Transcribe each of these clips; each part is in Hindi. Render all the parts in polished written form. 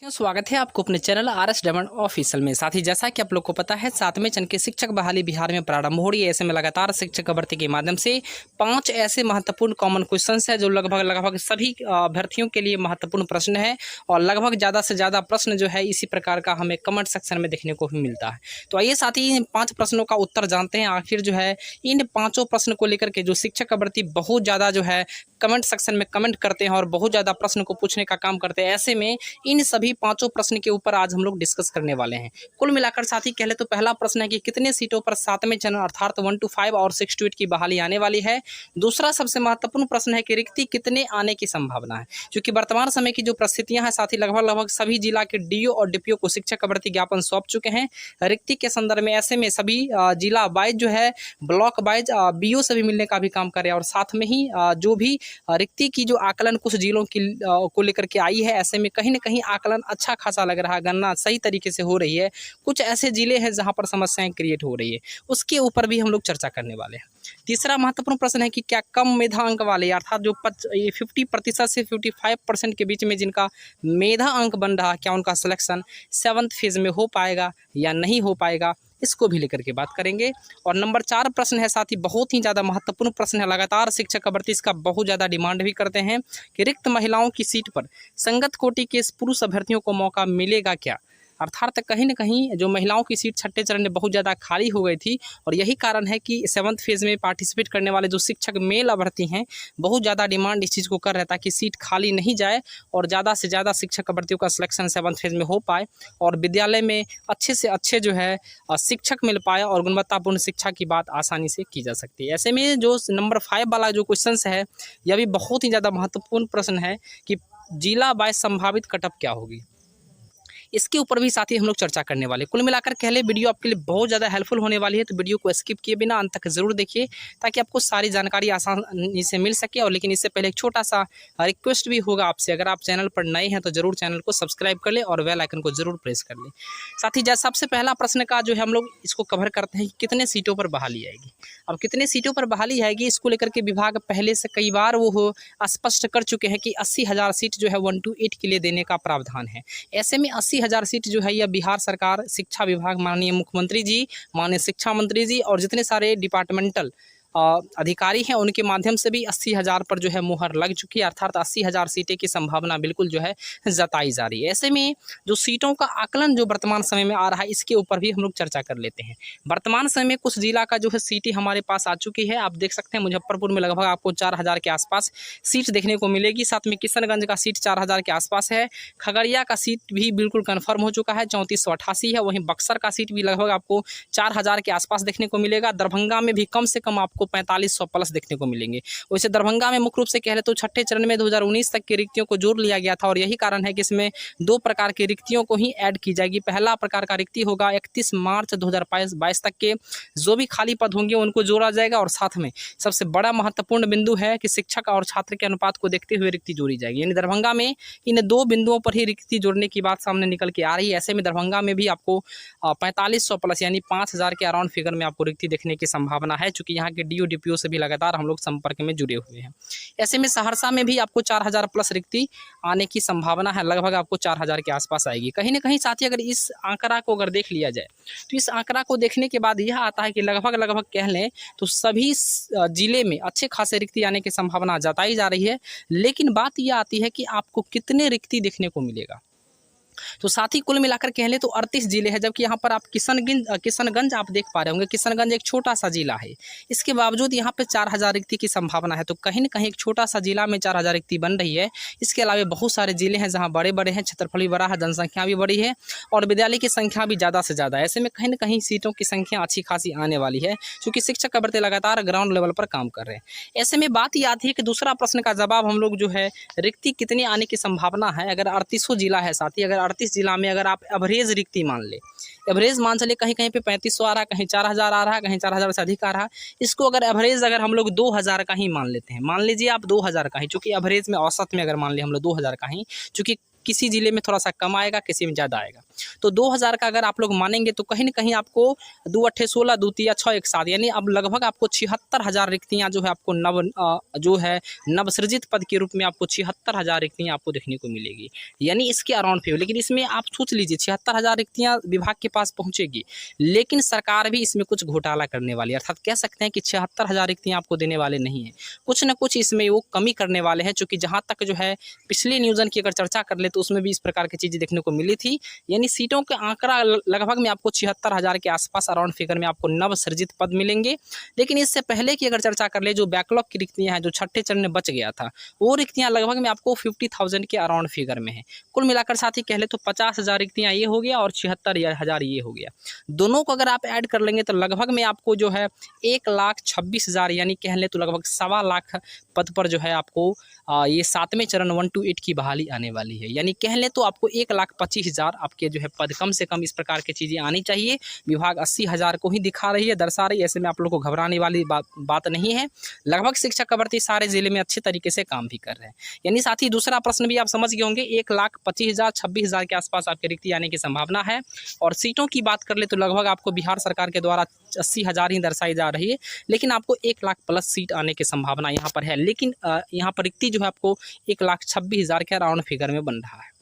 क्यों स्वागत है आपको अपने चैनल RS डायमंड ऑफिशियल में। साथ ही जैसा कि आप लोग को पता है 7वें चरण की शिक्षक बहाली बिहार में प्रारंभ हो रही है। ऐसे में लगातार शिक्षक भर्ती के माध्यम से 5 ऐसे महत्वपूर्ण कॉमन क्वेश्चंस है जो लगभग सभी अभ्यर्थियों के लिए महत्वपूर्ण प्रश्न है और लगभग ज़्यादा से ज़्यादा प्रश्न जो है इसी प्रकार का हमें कमेंट सेक्शन में देखने को भी मिलता है। तो आइए साथ ही इन 5 प्रश्नों का उत्तर जानते हैं। आखिर जो है इन 5 प्रश्न को लेकर के जो शिक्षक भर्ती बहुत ज़्यादा जो है कमेंट सेक्शन में कमेंट करते हैं और बहुत ज़्यादा प्रश्न को पूछने का काम करते हैं। ऐसे में इन सभी 5 प्रश्न के ऊपर आज हम लोग डिस्कस करने वाले हैं। कुल मिलाकर साथी कह ले तो पहला प्रश्न है कि कितने सीटों पर 7वें चरण अर्थात 1 to 5 और 6 to 8 की बहाली आने वाली है। दूसरा सबसे महत्वपूर्ण प्रश्न है कि रिक्ति कितने आने की संभावना है। क्योंकि वर्तमान समय की जो परिस्थितियां हैं साथी लगभग सभी जिला के DO और DPO को शिक्षक भर्ती ज्ञापन सौंप चुके हैं रिक्ति के संदर्भ में। ऐसे में सभी जिला वाइज जो है ब्लॉक वाइज BO से भी मिलने का भी काम करे और साथ में ही जो भी रिक्ति की जो आकलन कुछ जिलों की को लेकर के आई है, ऐसे में कहीं ना कहीं आकलन अच्छा खासा लग रहा है, गणना सही तरीके से हो रही है। कुछ ऐसे जिले हैं जहां पर समस्याएं क्रिएट हो रही है, उसके ऊपर भी हम लोग चर्चा करने वाले हैं। तीसरा महत्वपूर्ण प्रश्न है कि क्या कम मेधा अंक वाले अर्थात जो 50% से 55% के बीच में जिनका मेधा अंक बन रहा, क्या उनका सिलेक्शन 7th फेज में हो पाएगा या नहीं हो पाएगा, इसको भी लेकर के बात करेंगे। और नंबर 4 प्रश्न है साथ ही बहुत ही ज़्यादा महत्वपूर्ण प्रश्न है। लगातार शिक्षक भर्ती इसका बहुत ज़्यादा डिमांड भी करते हैं कि रिक्त महिलाओं की सीट पर संगत कोटि के पुरुष अभ्यर्थियों को मौका मिलेगा क्या। अर्थात कहीं ना कहीं जो महिलाओं की सीट छठे चरण में बहुत ज़्यादा खाली हो गई थी और यही कारण है कि 7th फेज में पार्टिसिपेट करने वाले जो शिक्षक मेल अभ्यर्थी हैं बहुत ज़्यादा डिमांड इस चीज़ को कर रहा था कि सीट खाली नहीं जाए और ज़्यादा से ज़्यादा शिक्षक अभ्यर्थियों का सिलेक्शन 7th फेज में हो पाए और विद्यालय में अच्छे से अच्छे जो है शिक्षक मिल पाए और गुणवत्तापूर्ण शिक्षा की बात आसानी से की जा सकती है। ऐसे में जो नंबर 5 वाला जो क्वेश्चन है यह भी बहुत ही ज़्यादा महत्वपूर्ण प्रश्न है कि जिला वाइज संभावित कटअप क्या होगी, इसके ऊपर भी साथ ही हम लोग चर्चा करने वाले। कुल मिलाकर कह ले वीडियो आपके लिए बहुत ज़्यादा हेल्पफुल होने वाली है, तो वीडियो को स्किप किए बिना अंत तक जरूर देखिए ताकि आपको सारी जानकारी आसानी से मिल सके। और लेकिन इससे पहले एक छोटा सा रिक्वेस्ट भी होगा आपसे, अगर आप चैनल पर नए हैं तो जरूर चैनल को सब्सक्राइब कर ले और बेल आइकन को जरूर प्रेस कर ले। साथ ही जैसे सबसे पहला प्रश्न का जो है हम लोग इसको कवर करते हैं, कितने सीटों पर बहाली आएगी। अब कितने सीटों पर बहाली आएगी इसको लेकर के विभाग पहले से कई बार वो स्पष्ट कर चुके हैं कि 80,000 सीट जो है 1 to 8 के लिए देने का प्रावधान है। ऐसे में 80,000 सीट जो है यह बिहार सरकार, शिक्षा विभाग, माननीय मुख्यमंत्री जी, माननीय शिक्षा मंत्री जी और जितने सारे डिपार्टमेंटल अधिकारी हैं उनके माध्यम से भी 80,000 पर जो है मुहर लग चुकी है। अर्थात 80,000 सीटें की संभावना बिल्कुल जो है जताई जा रही है। ऐसे में जो सीटों का आकलन जो वर्तमान समय में आ रहा है इसके ऊपर भी हम लोग चर्चा कर लेते हैं। वर्तमान समय में कुछ जिला का जो है सीटें हमारे पास आ चुकी है। आप देख सकते हैं मुजफ्फरपुर में लगभग आपको 4,000 के आसपास सीट देखने को मिलेगी। साथ में किशनगंज का सीट 4,000 के आसपास है। खगड़िया का सीट भी बिल्कुल कन्फर्म हो चुका है, 3488 है। वहीं बक्सर का सीट भी लगभग आपको 4,000 के आसपास देखने को मिलेगा। दरभंगा में भी कम से कम आपको 4500 प्लस देखने को मिलेंगे। वैसे दरभंगा में मुख्य रूप से कह रहे तो छठे चरण में 2019 तक की रिक्तियों को जोड़ लिया गया था और यही कारण है कि इसमें 2 प्रकार की रिक्तियों को ही ऐड की जाएगी। पहला प्रकार का रिक्ति होगा 31 मार्च 2022 तक के जो भी खाली पद होंगे उनको जोड़ा जाएगा और साथ में सबसे बड़ा महत्वपूर्ण बिंदु है कि शिक्षक और छात्र के अनुपात को देखते हुए रिक्ति जोड़ी जाएगी। यानी दरभंगा में इन 2 बिंदुओं पर ही रिक्ति जोड़ने की बात सामने निकल के आ रही है। ऐसे में दरभंगा में भी आपको 4500 प्लस यानी 5,000 के अराउंड फिगर में आपको रिक्ति देखने की संभावना है, चूंकि यहाँ के DO DPO से भी लगातार हम लोग संपर्क में जुड़े हुए हैं। ऐसे में सहरसा में भी आपको 4,000 प्लस रिक्ति आने की संभावना है, लगभग आपको 4,000 के आसपास आएगी। कहीं ना कहीं साथी अगर इस आंकड़ा को अगर देख लिया जाए तो इस आंकड़ा को देखने के बाद यह आता है कि लगभग कह लें तो सभी जिले में अच्छे खासे रिक्ति आने की संभावना जताई जा रही है। लेकिन बात यह आती है कि आपको कितने रिक्ति देखने को मिलेगा। तो साथ ही कुल मिलाकर कह लें तो 38 जिले हैं, जबकि यहाँ पर आप किशनगंज आप देख पा रहे होंगे। किशनगंज एक छोटा सा जिला है, इसके बावजूद यहाँ पे 4,000 रिक्ति की संभावना है। तो कहीं ना कहीं एक छोटा सा जिला में 4,000 रिक्ति बन रही है। इसके अलावा बहुत सारे जिले हैं जहाँ बड़े बड़े हैं, क्षेत्रफल भी बड़ा है, जनसंख्या भी बड़ी है और विद्यालय की संख्या भी ज़्यादा से ज़्यादा है। ऐसे में कहीं ना कहीं सीटों की संख्या अच्छी खासी आने वाली है, क्योंकि शिक्षक भर्ती लगातार ग्राउंड लेवल पर काम कर रहे हैं। ऐसे में बात ये आती है कि दूसरा प्रश्न का जवाब हम लोग जो है रिक्ति कितने आने की संभावना है। अगर 38 जिला है साथी, अगर 38 जिला में अगर आप एवरेज रिक्ति मान ले, एवरेज मान चलिए कहीं कहीं पे 3500 आ रहा है, कहीं 4,000 आ रहा है, कहीं 4,000 से अधिक आ रहा है। इसको अगर एवरेज अगर हम लोग 2,000 का ही मान लेते हैं, मान लीजिए आप 2,000 का ही, चूंकि एवरेज में औसत में अगर मान लिया हम लोग 2,000 का ही, चूंकि किसी ज़िले में थोड़ा सा कम आएगा, किसी में ज़्यादा आएगा। तो 2000 का अगर आप लोग मानेंगे तो कहीं न कहीं आपको 2 अट्ठे 16, 2 तिया 6 एक साथ, यानी अब लगभग आपको 76,000 रिक्तियाँ जो है आपको जो है नवसृजित पद के रूप में आपको 76,000 रिक्तियाँ आपको देखने को मिलेगी। यानी इसके अराउंड पे, लेकिन इसमें आप सोच लीजिए 76,000 रिक्तियाँ विभाग के पास पहुँचेगी, लेकिन सरकार भी इसमें कुछ घोटाला करने वाली है। अर्थात कह सकते हैं कि 76,000 रिक्तियाँ आपको देने वाले नहीं हैं। कुछ न कुछ इसमें वो कमी करने वाले हैं, चूँकि जहाँ तक जो है पिछले नियोजन की अगर चर्चा कर ले तो उसमें भी इस प्रकार की चीज़ें देखने को मिली थी। यानी सीटों के आंकड़ा लगभग में आपको 76,000 के आसपास अराउंड फिगर में आपको नवसृजित पद मिलेंगे। लेकिन इससे पहले की अगर चर्चा कर ले, जो बैकलॉग की रिक्तियाँ हैं, जो छठे चरण में बच गया था, वो रिक्तियाँ लगभग में आपको 50,000 के अराउंड फिगर में है। कुल मिलाकर साथी कह ले तो 50,000 रिक्तियाँ ये हो गया और 76,000 ये हो गया। दोनों को अगर आप ऐड कर लेंगे तो लगभग में आपको जो है 1,26,000 यानी कह ले तो लगभग 1.25 लाख पद पर जो है आपको ये 7वें चरण 1 to 8 की बहाली आने वाली है। यानी कह लें तो आपको 1,25,000 आपके जो है पद कम से कम इस प्रकार की चीज़ें आनी चाहिए। विभाग 80,000 को ही दिखा रही है, दर्शा रही है। ऐसे में आप लोग को घबराने वाली बात नहीं है। लगभग शिक्षक का भर्ती सारे जिले में अच्छे तरीके से काम भी कर रहे हैं। यानी साथ ही दूसरा प्रश्न भी आप समझ गए होंगे, 1,25,000 26,000 के आसपास आपकी रिक्ति आने की संभावना है। और सीटों की बात कर ले तो लगभग आपको बिहार सरकार के द्वारा 80,000 ही दर्शाई जा रही है, लेकिन आपको 1 लाख प्लस सीट आने की संभावना यहाँ पर है। लेकिन यहाँ पर रिक्ति जो है आपको 1,26,000 के अराउंड फिगर में बन रहा है।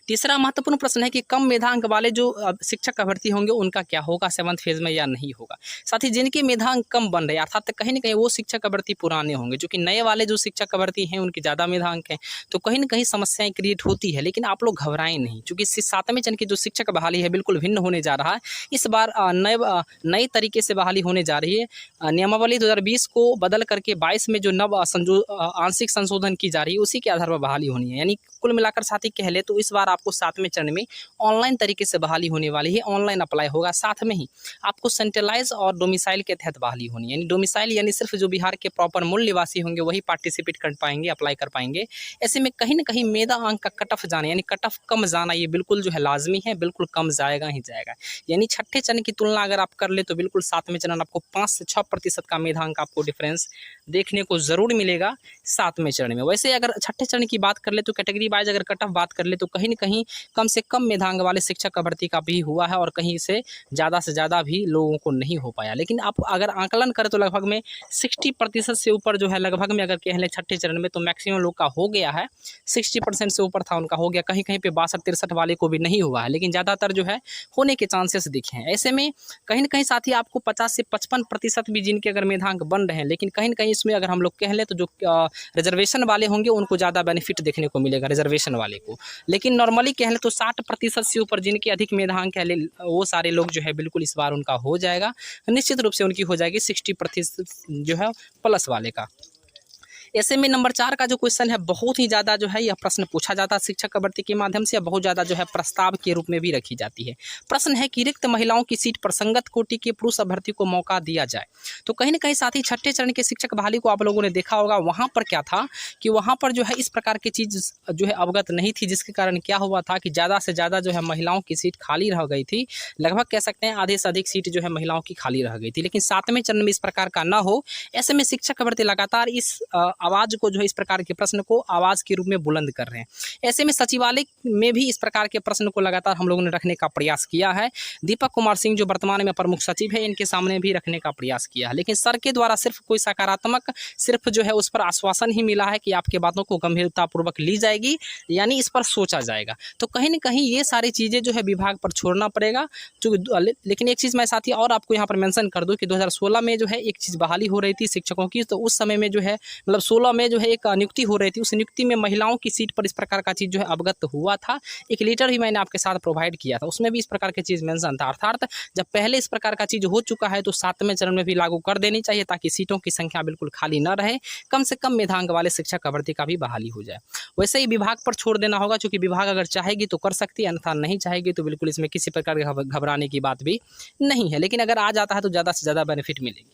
तीसरा महत्वपूर्ण प्रश्न है कि कम मेधांक वाले जो शिक्षक का भर्ती होंगे उनका क्या होगा 7th फेज में या नहीं होगा। साथ ही जिनके मेधांक कम बन रहे हैं, अर्थात कहीं न कहीं वो शिक्षक का भर्ती पुराने होंगे, जो कि नए वाले जो शिक्षक का भर्ती हैं उनके ज़्यादा मेधांक हैं, तो कहीं न कहीं समस्याएं क्रिएट होती है। लेकिन आप लोग घबराएं नहीं, क्योंकि 7वें चरण की जो शिक्षक बहाली है बिल्कुल भिन्न होने जा रहा है। इस बार नए तरीके से बहाली होने जा रही है। नियमावली 2020 को बदल करके 22 में जो आंशिक संशोधन की जा रही है उसी के आधार पर बहाली होनी है। यानी कुल मिलाकर साथ ही कह ले तो इस बार आपको 7वें चरण में ऑनलाइन तरीके से बहाली होने वाली है। ऑनलाइन अप्लाई होगा, साथ में ही आपको सेंट्रलाइज और डोमिसाइल के तहत बहाली होनी है। यानी डोमिसाइल यानी सिर्फ जो बिहार के प्रॉपर मूल निवासी होंगे वही पार्टिसिपेट कर पाएंगे, अप्लाई कर पाएंगे। ऐसे में कहीं ना कहीं मेधा अंक का कट ऑफ जाना, यानी कट ऑफ कम जाना, ये बिल्कुल जो है लाजमी है, बिल्कुल कम जाएगा ही जाएगा। यानी छठे चरण की तुलना अगर आप कर ले तो बिल्कुल 7वें चरण आपको 5 से 6% का मेधा अंक आपको डिफरेंस देखने को जरूर मिलेगा 7वें चरण में। वैसे अगर छठे चरण की बात कर ले तो कैटेगरी वाइज अगर कट ऑफ बात कर ले तो कहीं न कहीं कम से कम मेधांक वाले शिक्षक का भर्ती का भी हुआ है और कहीं से ज़्यादा भी लोगों को नहीं हो पाया। लेकिन आप अगर आंकलन करें तो लगभग में 60% से ऊपर जो है लगभग में अगर कह लें छठे चरण में तो मैक्सिमम लोग का हो गया है। 60% से ऊपर था उनका हो गया, कहीं कहीं पे 62-63 वाले को भी नहीं हुआ है, लेकिन ज़्यादातर जो है होने के चांसेस दिखे हैं। ऐसे में कहीं न कहीं साथ ही आपको 50 से 55% भी जिनके अगर मेधांक बन रहे हैं, लेकिन कहीं न कहीं इसमें अगर हम लोग कह लें तो जो रिजर्वेशन वाले होंगे उनको ज़्यादा बेनिफिट देखने को मिलेगा, रिजर्वेशन वाले को। लेकिन नॉर्मली कह लें तो 60% से ऊपर जिनके अधिक मेधांक है वो सारे लोग जो है बिल्कुल इस बार उनका हो जाएगा, निश्चित रूप से उनकी हो जाएगी 60% जो है प्लस वाले का। ऐसे में नंबर 4 का जो क्वेश्चन है बहुत ही ज़्यादा जो है यह प्रश्न पूछा जाता है शिक्षक का भर्ती के माध्यम से, बहुत ज़्यादा जो है प्रस्ताव के रूप में भी रखी जाती है। प्रश्न है कि रिक्त महिलाओं की सीट पर संगत कोटि के पुरुष अभ्यर्थी को मौका दिया जाए। तो कहीं ना कहीं साथ ही छठे चरण के शिक्षक बहाली को आप लोगों ने देखा होगा, वहाँ पर क्या था कि वहाँ पर जो है इस प्रकार की चीज़ जो है अवगत नहीं थी, जिसके कारण क्या हुआ था कि ज़्यादा से ज़्यादा जो है महिलाओं की सीट खाली रह गई थी। लगभग कह सकते हैं आधे से अधिक सीट जो है महिलाओं की खाली रह गई थी। लेकिन 7वें चरण में इस प्रकार का ना हो, ऐसे में शिक्षक भर्ती लगातार इस आवाज़ को जो है इस प्रकार के प्रश्न को आवाज़ के रूप में बुलंद कर रहे हैं। ऐसे में सचिवालय में भी इस प्रकार के प्रश्न को लगातार हम लोगों ने रखने का प्रयास किया है। दीपक कुमार सिंह जो वर्तमान में प्रमुख सचिव है, इनके सामने भी रखने का प्रयास किया है, लेकिन सर के द्वारा सिर्फ कोई सकारात्मक सिर्फ जो है उस पर आश्वासन ही मिला है कि आपके बातों को गंभीरतापूर्वक ली जाएगी, यानी इस पर सोचा जाएगा। तो कहीं ना कहीं ये सारी चीज़ें जो है विभाग पर छोड़ना पड़ेगा। लेकिन एक चीज़ मैं साथ ही और आपको यहाँ पर मेंशन कर दूँ कि 2016 में जो है एक चीज़ बहाली हो रही थी शिक्षकों की, तो उस समय में जो है मतलब 16 में जो है एक नियुक्ति हो रही थी, उस नियुक्ति में महिलाओं की सीट पर इस प्रकार का चीज़ जो है अवगत हुआ था। एक लेटर भी मैंने आपके साथ प्रोवाइड किया था, उसमें भी इस प्रकार की चीज़ मेंशन था। अर्थात जब पहले इस प्रकार का चीज़ हो चुका है तो 7वें चरण में भी लागू कर देनी चाहिए, ताकि सीटों की संख्या बिल्कुल खाली न रहे, कम से कम मेधांक वाले शिक्षक का भर्ती का भी बहाली हो जाए। वैसे ही विभाग पर छोड़ देना होगा, क्योंकि विभाग अगर चाहेगी तो कर सकती है, अन्यथा नहीं चाहेगी तो बिल्कुल इसमें किसी प्रकार के घबराने की बात भी नहीं है। लेकिन अगर आ जाता है तो ज़्यादा से ज़्यादा बेनिफिट मिलेगी।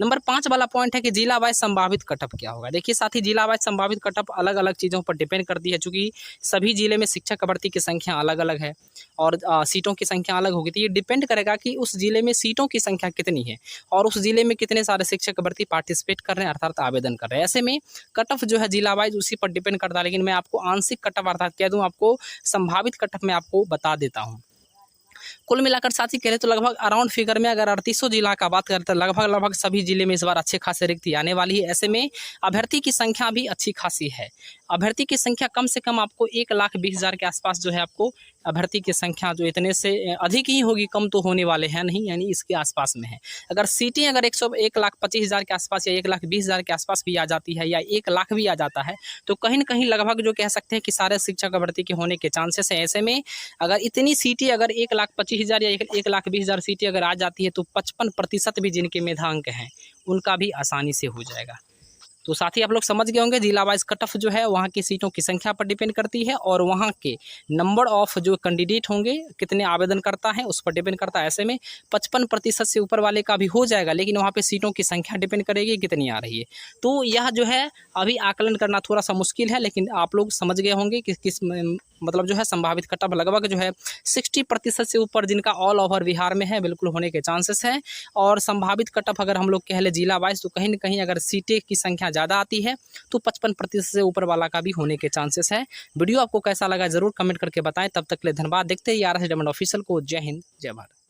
नंबर 5 वाला पॉइंट है कि जिला वाइज संभावित कटअप क्या होगा। देखिए साथी, जिला वाइज संभावित कटअप अलग अलग चीज़ों पर डिपेंड करती है, चूँकि सभी जिले में शिक्षक भर्ती की संख्या अलग अलग है और सीटों की संख्या अलग होगी। तो ये डिपेंड करेगा कि उस जिले में सीटों की संख्या कितनी है और उस जिले में कितने सारे शिक्षक भर्ती पार्टिसिपेट कर रहे हैं, अर्थात आवेदन कर रहे हैं। ऐसे में कटअप जो है जिला वाइज उसी पर डिपेंड करता है, लेकिन मैं आपको आंशिक कटअप अर्थात कह दूं, आपको संभावित कटअप मैं आपको बता देता हूं। कुल मिलाकर साथी कह रहे तो लगभग अराउंड फिगर में अगर 3800 जिला का बात करते हैं, लगभग सभी जिले में इस बार अच्छे खासे रिक्ति आने वाली है। ऐसे में अभ्यर्थी की संख्या भी अच्छी खासी है। अभ्यर्थी की संख्या कम से कम आपको 1,20,000 के आसपास जो है आपको अभ्यर्थी की संख्या जो इतने से अधिक ही होगी, कम तो होने वाले हैं नहीं, यानी इसके आसपास में है। अगर सीटें अगर 1,25,000 के आसपास या 1,20,000 के आसपास भी आ जाती है या 1 लाख भी आ जाता है, तो कहीं न कहीं लगभग जो कह सकते हैं कि सारे शिक्षक भर्ती के होने के चांसेस हैं। ऐसे में अगर इतनी सीटें अगर 1,25,000 या 1,20,000 सीटें अगर आ जाती है, तो 55% भी जिनके मेधांक हैं उनका भी आसानी से हो जाएगा। तो साथ ही आप लोग समझ गए होंगे, जिला वाइज कट ऑफ जो है वहाँ की सीटों की संख्या पर डिपेंड करती है और वहाँ के नंबर ऑफ जो कैंडिडेट होंगे, कितने आवेदन करता है उस पर डिपेंड करता है। ऐसे में 55% से ऊपर वाले का भी हो जाएगा, लेकिन वहाँ पे सीटों की संख्या डिपेंड करेगी कितनी आ रही है। तो यह जो है अभी आकलन करना थोड़ा सा मुश्किल है, लेकिन आप लोग समझ गए होंगे कि किस मतलब जो है संभावित कट ऑफ लगभग जो है 60% से ऊपर जिनका ऑल ओवर बिहार में है बिल्कुल होने के चांसेस हैं। और संभावित कट ऑफ अगर हम लोग कह ले जिला वाइज, तो कहीं ना कहीं अगर सीटें की संख्या ज़्यादा आती है तो 55% से ऊपर वाला का भी होने के चांसेस है। वीडियो आपको कैसा लगा जरूर कमेंट करके बताएं। तब तक के लिए धन्यवाद। देखते हैं RS डायमंड ऑफिशियल को। जय हिंद, जय भारत।